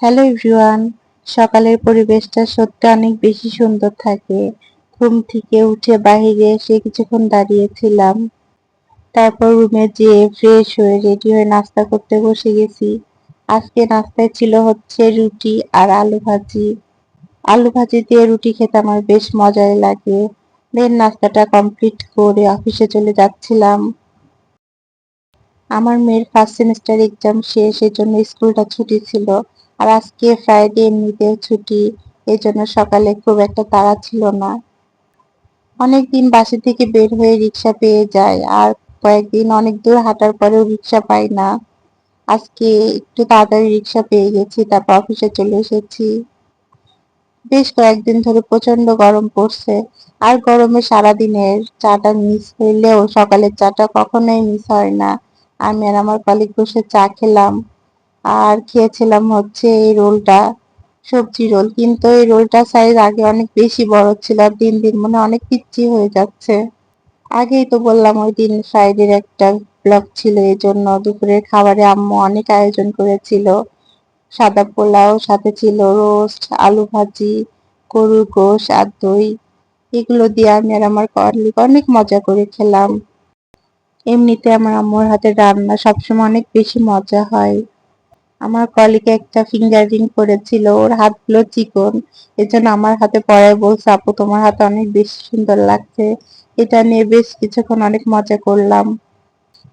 Hello everyone. সকালের পরিবেশটা সত্যি অনেক বেশি সুন্দর থাকে। ঘুম থেকে উঠে বাহিরে এসে কিছুক্ষণ দাঁড়িয়েছিলাম। তারপর রুমে যেয়ে ফ্রেশ হয়ে রেডি হয়ে নাস্তা করতে বসে গেছি। আজকে নাস্তায় ছিল হচ্ছে রুটি আর আলু ভাজি। আলু ভাজি দিয়ে রুটি খেতে আমার বেশ মজাই লাগে। দেন নাস্তাটা কমপ্লিট করে অফিসে চলে যাচ্ছিলাম। আমার মেয়ের ফার্স্ট সেমিস্টার এক্সাম শেষ, এজন্য স্কুলটা ছুটি ছিল। আর আজকে ফ্রাইডে এমনিতেও ছুটি, এজন্য সকালে খুব একটা তাড়া ছিল না। অনেকদিন বাসা থেকে বের হয়ে রিক্সা পেয়ে যায়, আর কয়েকদিন অনেক দূর হাঁটার পরেও রিক্সা পাই না। আজকে একটু তাড়াতাড়ি রিক্সা পেয়ে গেছি, তারপর অফিসে চলে এসেছি। বেশ কয়েকদিন ধরে প্রচন্ড গরম পড়ছে, আর গরমে সারাদিনের চাটা মিস হইলেও সকালের চাটা কখনোই মিস হয় না। আমি আর আমার কলিগ বসে চা খেলাম, আর খেয়েছিলাম হচ্ছে এই রোলটা, সবজি রোল। কিন্তু এই রোলটা সাইজ আগে অনেক বেশি বড় ছিল, আর দিন দিন মনে হয় অনেক পিচ্চি হয়ে যাচ্ছে। আগেই তো বললাম ওই দিন ফ্রাইডের একটা ব্লগ ছিল, এই জন্য দুপুরের খাবারে আম্মু অনেক আয়োজন করেছিল। সাদা পোলাও, সাথে ছিল রোস্ট, আলু ভাজি, গরুর গোশ আর দই। এগুলো দিয়ে আমি আর আমার কলিগ অনেক মজা করে খেলাম। এমনিতে আমার আম্মুর হাতের রান্না সবসময় অনেক বেশি মজা হয়। আমার কলিগ একটা ফিঙ্গারিং করেছিল, ওর হাতগুলো চিকন, এজন্য আমার হাতে পড়ায় বলছে, আপু তোমার হাতে অনেক বেশি সুন্দর লাগছে। এটা নিয়ে বেশ কিছুক্ষণ অনেক মজা করলাম।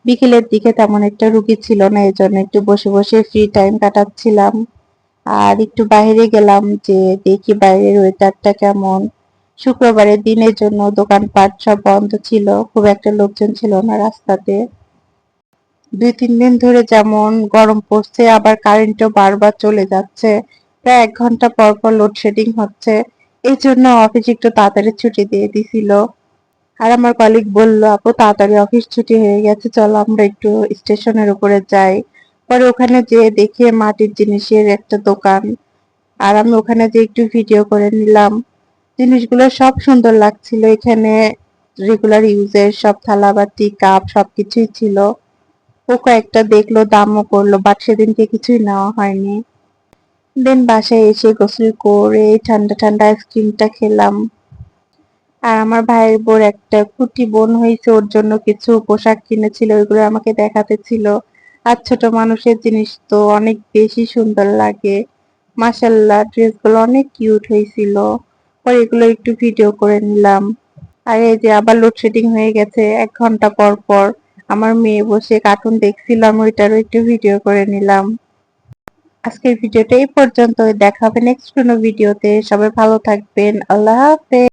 বিকেলের দিকে তেমন একটা রুগী ছিল না, এজন্য একটু বসে বসে ফ্রি টাইম কাটাচ্ছিলাম। আর একটু বাইরে গেলাম যে দেখি বাইরের ওয়েদারটা কেমন। শুক্রবারের দিনের জন্য দোকানপাট সব বন্ধ ছিল, খুব একটা লোকজন ছিল না রাস্তাতে। 2-3 দিন ধরে যেমন গরম পড়ছে, আবার কারেন্টও বারবার চলে যাচ্ছে। প্রায় 1 ঘন্টা পর পর লোডশেডিং হচ্ছে। এই জন্য অফিস একটু তাড়াতাড়ি ছুটি দিয়ে দিছিল। আর আমার কলিগ বলল, আপু তাড়াতাড়ি অফিস ছুটি হয়ে গেছে, চলো আমরা একটু স্টেশনের উপরে যাই। পরে ওখানে যেয়ে দেখি মাটির জিনিসের একটা দোকান, আর আমি ওখানে যেয়ে একটু ভিডিও করে নিলাম। জিনিসগুলো সব সুন্দর লাগছিল। এখানে রেগুলার ইউজের সব থালাবাটি, কাপ সবকিছুই ছিল। ও কয়েকটা দেখলো, দামও করলো, বাট সেদিনকে কিছুই নেওয়া হয়নি। দেন বাসায় এসে গোসল করে ঠান্ডা ঠান্ডা আইসক্রিমটা খেলাম। আর আমার ভাইয়ের বোর একটা কুটি বোন হয়েছে, ওর জন্য কিছু পোশাক কিনেছিল, ওইগুলো আমাকে দেখাতে ছিল। আর ছোট মানুষের জিনিস তো অনেক বেশি সুন্দর লাগে। মাশাল্লাহ, ড্রেসগুলো অনেক কিউট হয়েছিল। পরে এগুলো একটু ভিডিও করে নিলাম। আর এই যে আবার লোডশেডিং হয়ে গেছে 1 ঘন্টা পর পর। আমার মেয়ে বসে কার্টুন দেখছিলাম, ওইটারও একটু ভিডিও করে নিলাম। আজকের ভিডিওটা এই পর্যন্ত, দেখা হবে নেক্সট কোনো ভিডিওতে। সবাই ভালো থাকবেন, আল্লাহ হাফেজ।